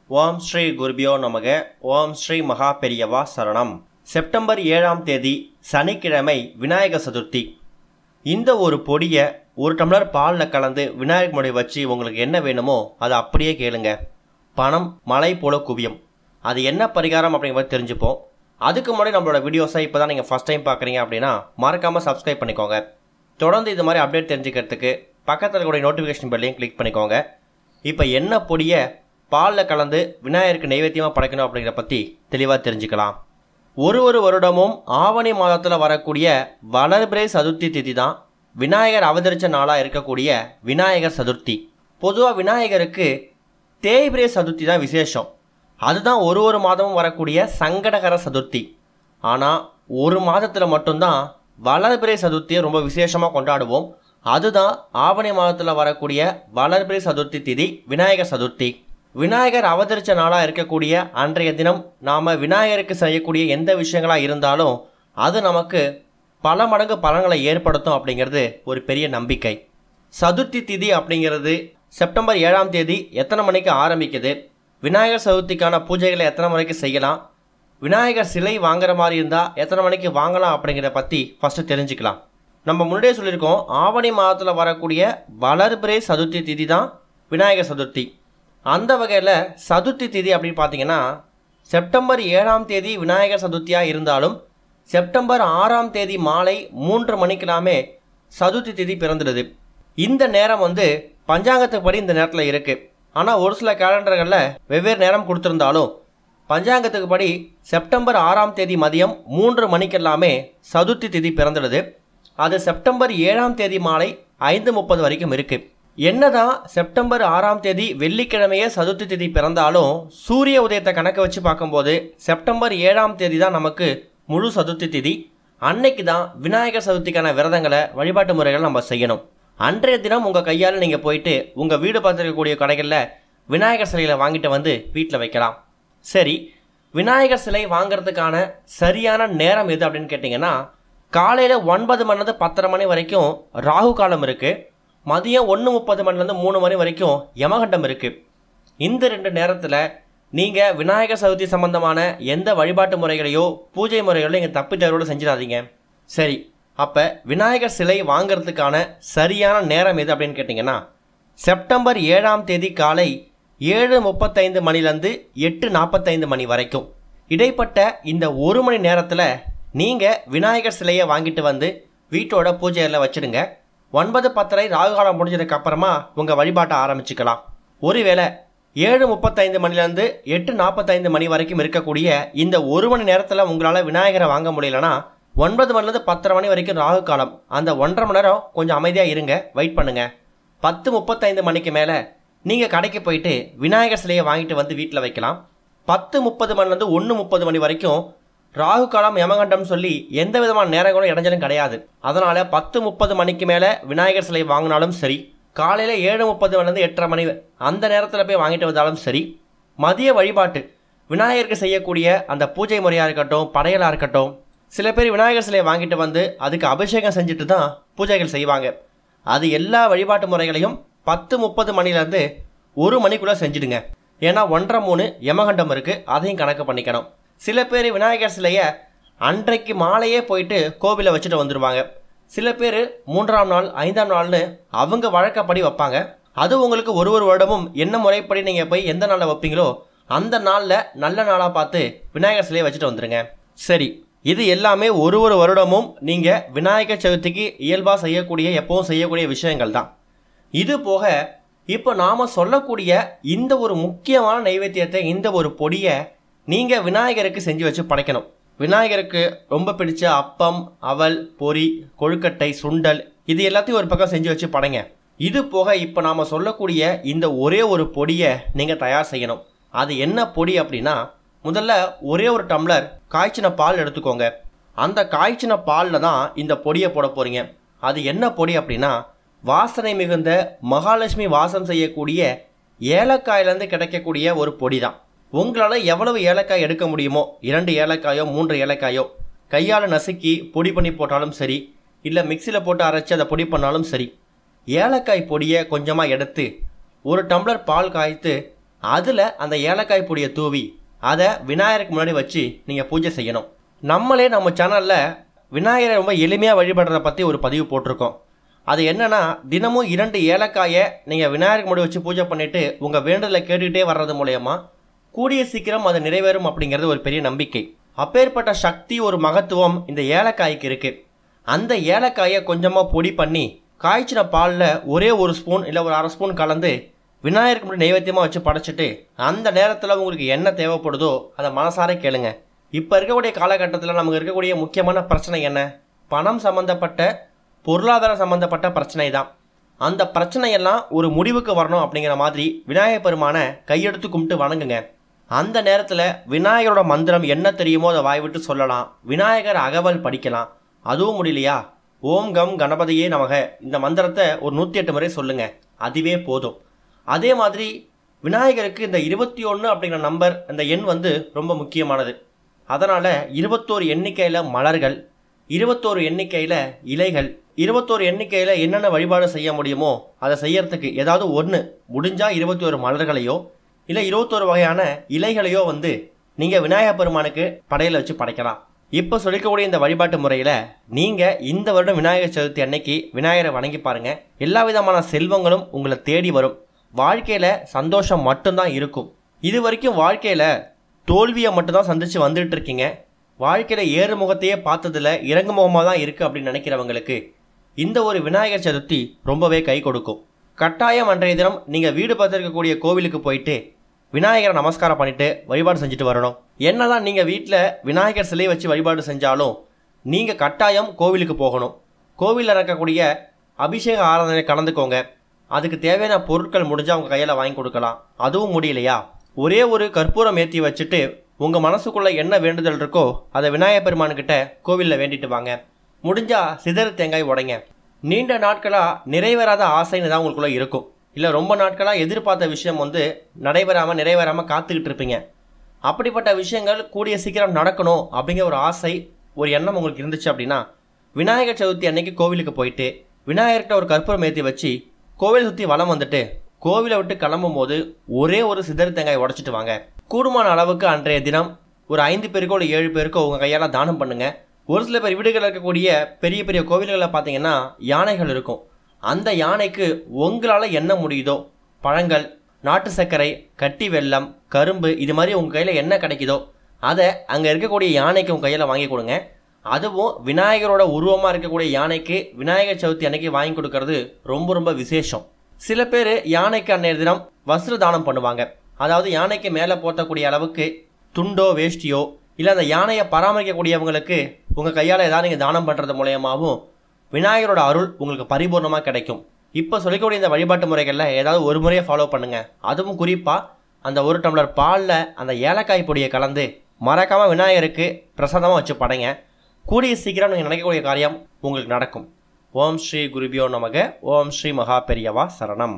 ஓம் ஸ்ரீ குருபியோ நமக. ஓம் ஸ்ரீ மகா பெரியவா சரணம். செப்டம்பர் 7ஆம் தேதி சனிக்கிழமை விநாயகர் சதுர்த்தி. இந்த ஒரு பொடியை ஒரு டம்ளர் பாலில் கலந்து விநாயகர் முடி வச்சு உங்களுக்கு என்ன வேணுமோ அதை அப்படியே கேளுங்க. பணம் மலை போல குவியும். அது என்ன பரிகாரம் அப்படிங்கிறத தெரிஞ்சுப்போம். அதுக்கு முன்னாடி நம்மளோட வீடியோஸை இப்போ தான் நீங்கள் ஃபஸ்ட் டைம் பார்க்குறீங்க அப்படின்னா மறக்காமல் சப்ஸ்கிரைப் பண்ணிக்கோங்க. தொடர்ந்து இது மாதிரி அப்டேட் தெரிஞ்சுக்கிறதுக்கு பக்கத்தில் இருக்கக்கூடிய நோட்டிஃபிகேஷன் பெல்லையும் கிளிக் பண்ணிக்கோங்க. இப்போ என்ன பொடியை பாலில் கலந்து விநாயகருக்கு நைவேத்தியமாக படைக்கணும் அப்படிங்கிற பற்றி தெளிவாக தெரிஞ்சுக்கலாம். ஒரு வருடமும் ஆவணி மாதத்தில் வரக்கூடிய வளர்பிறை சதுர்த்தி திதி தான் விநாயகர் அவதரித்த நாளாக இருக்கக்கூடிய விநாயகர் சதுர்த்தி. பொதுவாக விநாயகருக்கு தேய்பிரை சதுர்த்தி தான் விசேஷம். அதுதான் ஒரு மாதமும் வரக்கூடிய சங்கடகர சதுர்த்தி. ஆனால் ஒரு மாதத்தில் மட்டும்தான் வளர்பிறை சதுர்த்தியை ரொம்ப விசேஷமாக கொண்டாடுவோம். அதுதான் ஆவணி மாதத்தில் வரக்கூடிய வளர்பிறை சதுர்த்தி திதி விநாயகர் சதுர்த்தி. விநாயகர் அவதரித்த நாளாக இருக்கக்கூடிய அன்றைய தினம் நாம் விநாயகருக்கு செய்யக்கூடிய எந்த விஷயங்களாக இருந்தாலும் அது நமக்கு பல மடங்கு பலன்களை ஏற்படுத்தும் அப்படிங்கிறது ஒரு பெரிய நம்பிக்கை. சதுர்த்தி திதி அப்படிங்கிறது செப்டம்பர் 7ஆம் தேதி எத்தனை மணிக்கு ஆரம்பிக்குது, விநாயகர் சதுர்த்திக்கான பூஜைகளை எத்தனை மணிக்கு செய்யலாம், விநாயகர் சிலை வாங்குற மாதிரி இருந்தால் எத்தனை மணிக்கு வாங்கலாம் அப்படிங்கிறத பற்றி ஃபஸ்ட்டு தெரிஞ்சுக்கலாம். நம்ம முன்னாடியே சொல்லியிருக்கோம், ஆவணி மாதத்தில் வரக்கூடிய வளர்பிறை சதுர்த்தி திதி தான் விநாயகர் சதுர்த்தி. அந்த வகையில் சதுர்த்தி திதி அப்படின்னு பார்த்தீங்கன்னா செப்டம்பர் 7ஆம் தேதி விநாயகர் சதுர்த்தியாக இருந்தாலும் செப்டம்பர் 6ஆம் தேதி மாலை 3 மணிக்கெல்லாமே சதுர்த்தி திதி பிறந்துடுது. இந்த நேரம் பஞ்சாங்கத்துக்கு இந்த நேரத்தில் இருக்குது. ஆனால் ஒரு சில கேலண்டர்களில் வெவ்வேறு நேரம் கொடுத்துருந்தாலும் பஞ்சாங்கத்துக்கு படி செப்டம்பர் 6ஆம் தேதி மதியம் 3 மணிக்கெல்லாமே சதுர்த்தி திதி பிறந்துடுது. அது செப்டம்பர் 7ஆம் தேதி மாலை 5:30 வரைக்கும் இருக்குது. என்னதான் செப்டம்பர் 6ஆம் தேதி வெள்ளிக்கிழமையே சதுர்த்தி திதி பிறந்தாலும் சூரிய உதயத்தை கணக்கு வச்சு பார்க்கும்போது செப்டம்பர் 7ஆம் தேதி தான் நமக்கு முழு சதுர்த்தி திதி. அன்னைக்கு தான் விநாயகர் சதுர்த்திக்கான விரதங்களை வழிபாட்டு முறைகள் நம்ம செய்யணும். அன்றைய தினம் உங்கள் கையால் நீங்கள் போயிட்டு உங்கள் வீடு பார்த்துருக்கக்கூடிய கடைகளில் விநாயகர் சிலைகளை வாங்கிட்டு வந்து வீட்டில் வைக்கலாம். சரி, விநாயகர் சிலை வாங்கிறதுக்கான சரியான நேரம் எது அப்படின்னு கேட்டிங்கன்னா காலையில் 9 மணிலேருந்து 10:30 மணி வரைக்கும் ராகு காலம் இருக்குது. மதியம் 1:30 மணிலேருந்து 3 மணி வரைக்கும் யமகண்டம் இருக்குது. இந்த 2 நேரத்தில் நீங்கள் விநாயகர் சதுர்த்தி சம்பந்தமான எந்த வழிபாட்டு முறைகளையோ பூஜை முறைகளோ நீங்கள் தப்பி தவறோடு செஞ்சிடாதீங்க. சரி, அப்போ விநாயகர் சிலை வாங்கிறதுக்கான சரியான நேரம் எது அப்படின்னு கேட்டிங்கன்னா செப்டம்பர் 7ஆம் தேதி காலை 7:35 மணிலேருந்து 8:45 மணி வரைக்கும் இடைப்பட்ட இந்த 1 மணி நேரத்தில் நீங்கள் விநாயகர் சிலையை வாங்கிட்டு வந்து வீட்டோட பூஜையில் வச்சுடுங்க. 9:10 ராகு காலம் முடிஞ்சதுக்கு அப்புறமா உங்கள் வழிபாட்டை ஆரம்பிச்சுக்கலாம். ஒருவேளை 7:35 மணிலேருந்து 8:45 மணி வரைக்கும் இருக்கக்கூடிய இந்த 1 மணி நேரத்தில் உங்களால் விநாயகரை வாங்க முடியலன்னா 9 மணிலேருந்து 10:30 மணி வரைக்கும் ராகு காலம். அந்த 1.5 மணி நேரம் கொஞ்சம் அமைதியாக இருங்க, வெயிட் பண்ணுங்கள். 10:35 மணிக்கு மேலே நீங்கள் கடைக்கு போயிட்டு விநாயகர் சிலையை வாங்கிட்டு வந்து வீட்டில் வைக்கலாம். 10:30 மணிலேருந்து 1:30 மணி வரைக்கும் ராகு காலம் யமகண்டம் சொல்லி எந்த விதமான நேரங்களும் இடைஞ்சலும் கிடையாது. அதனால் 10:30 மணிக்கு மேலே விநாயகர் சிலை வாங்கினாலும் சரி, காலையில் 7:30 மணிலேருந்து 8:30 மணி அந்த நேரத்தில் போய் வாங்கிட்டு வந்தாலும் சரி, மதிய வழிபாட்டு விநாயகருக்கு செய்யக்கூடிய அந்த பூஜை முறையாக இருக்கட்டும், படையலாக இருக்கட்டும், சில பேர் விநாயகர் சிலையை வாங்கிட்டு வந்து அதுக்கு அபிஷேகம் செஞ்சுட்டு தான் பூஜைகள் செய்வாங்க. அது எல்லா வழிபாட்டு முறைகளையும் 10:30 மணிலேருந்து 1 மணிக்குள்ளே செஞ்சுடுங்க. ஏன்னா 1:30 யமகண்டம் இருக்குது, அதையும் கணக்கு பண்ணிக்கணும். சில பேர் விநாயகர் சிலையை அன்றைக்கு மாலையே போயிட்டு கோவிலில் வச்சுட்டு வந்துடுவாங்க. சில பேர் 3ஆம் நாள் 5ஆம் நாள்னு அவங்க வழக்கப்படி வைப்பாங்க. அது உங்களுக்கு ஒரு வருடமும் என்ன முறைப்படி நீங்கள் போய் எந்த நாளில் வைப்பீங்களோ அந்த நாளில் நல்ல நாளாக பார்த்து விநாயகர் சிலையை வச்சுட்டு வந்துடுங்க. சரி, இது எல்லாமே ஒரு வருடமும் நீங்கள் விநாயகர் சதுர்த்திக்கு இயல்பாக செய்யக்கூடிய எப்பவும் செய்யக்கூடிய விஷயங்கள் தான். இது போக இப்போ நாம் சொல்லக்கூடிய இந்த ஒரு முக்கியமான நைவேத்தியத்தை, இந்த ஒரு பொடியை நீங்கள் விநாயகருக்கு செஞ்சு வச்சு படைக்கணும். விநாயகருக்கு ரொம்ப பிடிச்ச அப்பம், அவல், பொரி, கொழுக்கட்டை, சுண்டல் இது எல்லாத்தையும் ஒரு பக்கம் செஞ்சு வச்சு படைங்க. இது போக இப்போ நாம் சொல்லக்கூடிய இந்த ஒரே ஒரு பொடியை நீங்கள் தயார் செய்யணும். அது என்ன பொடி அப்படின்னா, முதல்ல ஒரே ஒரு டம்ளர் காய்ச்சின பால் எடுத்துக்கோங்க. அந்த காய்ச்சின பாலில் தான் இந்த பொடியை போட போகிறீங்க. அது என்ன பொடி அப்படின்னா வாசனை மிகுந்த மகாலட்சுமி வாசம் செய்யக்கூடிய ஏலக்காயிலேருந்து கிடைக்கக்கூடிய ஒரு பொடி தான். உங்களால் எவ்வளவு ஏலக்காய் எடுக்க முடியுமோ, 2 ஏலக்காயோ 3 ஏலக்காயோ கையால் நசுக்கி பொடி பண்ணி போட்டாலும் சரி, இல்லை மிக்சியில் போட்டு அரைச்சி அதை பொடி பண்ணாலும் சரி, ஏலக்காய் பொடியை கொஞ்சமாக எடுத்து 1 டம்ளர் பால் காய்த்து அதில் அந்த ஏலக்காய் பொடியை தூவி அதை விநாயகருக்கு முன்னாடி வச்சு நீங்கள் பூஜை செய்யணும். நம்மளே நம்ம சேனலில் விநாயகரை ரொம்ப எளிமையாக வழிபடுறதை பற்றி ஒரு பதிவு போட்டிருக்கோம். அது என்னென்னா, தினமும் 2 ஏலக்காயை நீங்கள் விநாயகருக்கு முன்னாடி வச்சு பூஜை பண்ணிவிட்டு உங்கள் வேண்டுதலை கேட்டுக்கிட்டே வர்றது மூலயமா கூடிய சீக்கிரம் அது நிறைவேறும் அப்படிங்கிறது ஒரு பெரிய நம்பிக்கை. அப்பேற்பட்ட சக்தி, ஒரு மகத்துவம் இந்த ஏலக்காய்க்கு இருக்குது. அந்த ஏலக்காயை கொஞ்சமாக பொடி பண்ணி காய்ச்சின பாலில் ஒரே 1 ஸ்பூன் இல்லை ஒரு 1/2 ஸ்பூன் கலந்து விநாயகருக்கு முன்னாடி நைவேத்தியமாக வச்சு படைச்சிட்டு அந்த நேரத்தில் உங்களுக்கு என்ன தேவைப்படுதோ அதை மனசார கேளுங்க. இப்போ இருக்கக்கூடிய காலகட்டத்தில் நமக்கு இருக்கக்கூடிய முக்கியமான பிரச்சனை என்ன? பணம் சம்மந்தப்பட்ட, பொருளாதார சம்மந்தப்பட்ட பிரச்சனை தான். அந்த பிரச்சனையெல்லாம் ஒரு முடிவுக்கு வரணும் அப்படிங்கிற மாதிரி விநாயகர் பெருமானை கையெடுத்து கும்பிட்டு வணங்குங்க. அந்த நேரத்தில் விநாயகரோட மந்திரம் என்ன தெரியுமோ அதை வாய்விட்டு சொல்லலாம். விநாயகர் அகவல் படிக்கலாம். அதுவும் முடியலையா, ஓம் கம் கணபதியே நமக இந்த மந்திரத்தை ஒரு 108 முறை சொல்லுங்கள். அதுவே போதும். அதே மாதிரி விநாயகருக்கு இந்த 21 அப்படிங்கிற நம்பர், அந்த எண் ரொம்ப முக்கியமானது. அதனால் 21 எண்ணிக்கையில் மலர்கள், 21 எண்ணிக்கையில் இலைகள், 21 எண்ணிக்கையில் என்னென்ன வழிபாடு செய்ய முடியுமோ அதை செய்யறதுக்கு ஏதாவது ஒன்று முடிஞ்சால் 21 மலர்களையோ இல்லை 21 வகையான இலைகளையோ நீங்கள் விநாயகர் பெருமானுக்கு படையில் வச்சு படைக்கலாம். இப்போ சொல்லிக்கக்கூடிய இந்த வழிபாட்டு முறையில் நீங்கள் இந்த வருடம் விநாயகர் சதுர்த்தி அன்னைக்கு விநாயகரை வணங்கி பாருங்கள். எல்லா விதமான செல்வங்களும் உங்களை தேடி வரும். வாழ்க்கையில் சந்தோஷம் மட்டும்தான் இருக்கும். இது வரைக்கும் வாழ்க்கையில் தோல்வியை மட்டும்தான் சந்தித்து வந்துட்டு இருக்கீங்க. வாழ்க்கையில் ஏறுமுகத்தையே பார்த்ததில் இறங்குமுகமாக தான் இருக்குது அப்படின்னு நினைக்கிறவங்களுக்கு இந்த ஒரு விநாயகர் சதுர்த்தி ரொம்பவே கை கொடுக்கும். கட்டாயம் அன்றைய தினம் நீங்கள் வீடு பார்த்துருக்கக்கூடிய கோவிலுக்கு போயிட்டு விநாயகரை நமஸ்காரம் பண்ணிவிட்டு வழிபாடு செஞ்சுட்டு வரணும். என்னதான் நீங்கள் வீட்டில் விநாயகர் சிலையை வச்சு வழிபாடு செஞ்சாலும் நீங்கள் கட்டாயம் கோவிலுக்கு போகணும். கோவிலில் இருக்கக்கூடிய அபிஷேக ஆராதனை கலந்துக்கோங்க. அதுக்கு தேவையான பொருட்கள் முடிஞ்சால் உங்கள் கையில் வாங்கி கொடுக்கலாம். அதுவும் முடியலையா, ஒரே ஒரு கற்பூரம் ஏற்றி வச்சுட்டு உங்கள் மனசுக்குள்ளே என்ன வேண்டுதல் இருக்கோ அதை விநாயகர் பெருமானுக்கிட்ட கோவிலில் வேண்டிட்டு வாங்க. முடிஞ்சால் சிதறு தேங்காய் உடைங்க. நீண்ட நாட்களாக நிறைவேறாத ஆசைன்னு தான் உங்களுக்குள்ளே இருக்கும். இல்லை ரொம்ப நாட்களாக எதிர்பார்த்த விஷயம் நிறைவேறாமல் காத்துக்கிட்டு இருப்பீங்க. அப்படிப்பட்ட விஷயங்கள் கூடிய சீக்கிரம் நடக்கணும் அப்படிங்கிற ஒரு ஆசை, ஒரு எண்ணம் உங்களுக்கு இருந்துச்சு அப்படின்னா விநாயகர் சதுர்த்தி அன்னைக்கு கோவிலுக்கு போயிட்டு விநாயகர்கிட்ட ஒரு கற்பூரம் ஏற்றி வச்சு கோவிலை சுற்றி வலம் வந்துட்டு கோவிலை விட்டு கிளம்பும் போது ஒரே ஒரு சிதறு தேங்காய் உடைச்சிட்டு வாங்க. கூடுமான அளவுக்கு அன்றைய தினம் ஒரு 5 பேருக்கோ இல்லை 7 பேருக்கோ உங்கள் கையால் தானம் பண்ணுங்கள். ஒரு சில பேர் வீடுகளில் இருக்கக்கூடிய பெரிய பெரிய கோவில்களில் பார்த்தீங்கன்னா யானைகள் இருக்கும். அந்த யானைக்கு உங்களால் என்ன முடியுதோ, பழங்கள், நாட்டு சர்க்கரை, கட்டி வெல்லம், கரும்பு, இது மாதிரி உங்கள் கையில் என்ன கிடைக்குதோ அதை அங்கே இருக்கக்கூடிய யானைக்கு உங்கள் கையில் வாங்கி கொடுங்க. அதுவும் விநாயகரோட உருவமாக இருக்கக்கூடிய யானைக்கு விநாயகர் சதுர்த்தி அன்னைக்கு வாங்கி கொடுக்கறது ரொம்ப ரொம்ப விசேஷம். சில பேர் யானைக்கு அன்றைய தினம் வஸ்திர தானம் பண்ணுவாங்க. அதாவது யானைக்கு மேலே போற்றக்கூடிய அளவுக்கு துண்டோ வேஷ்டியோ, இல்லை அந்த யானையை பராமரிக்கக்கூடியவங்களுக்கு உங்கள் கையால் ஏதாவது நீங்கள் தானம் பண்ணுறது மூலயமாவும் விநாயகரோட அருள் உங்களுக்கு பரிபூர்ணமாக கிடைக்கும். இப்போ சொல்லிக்கூடிய இந்த வழிபாட்டு முறைகளில் ஏதாவது ஒரு முறையை ஃபாலோ பண்ணுங்கள். அதுவும் குறிப்பாக அந்த 1 டம்ளர் பாலில் அந்த ஏலக்காய் பொடியை கலந்து மறக்காமல் விநாயகருக்கு பிரசாதமாக வச்சு படைங்க. கூடிய சீக்கிரம் நீங்கள் நினைக்கக்கூடிய காரியம் உங்களுக்கு நடக்கும். ஓம் ஸ்ரீ குருபியோ நமக. ஓம் ஸ்ரீ மகா பெரியவா சரணம்.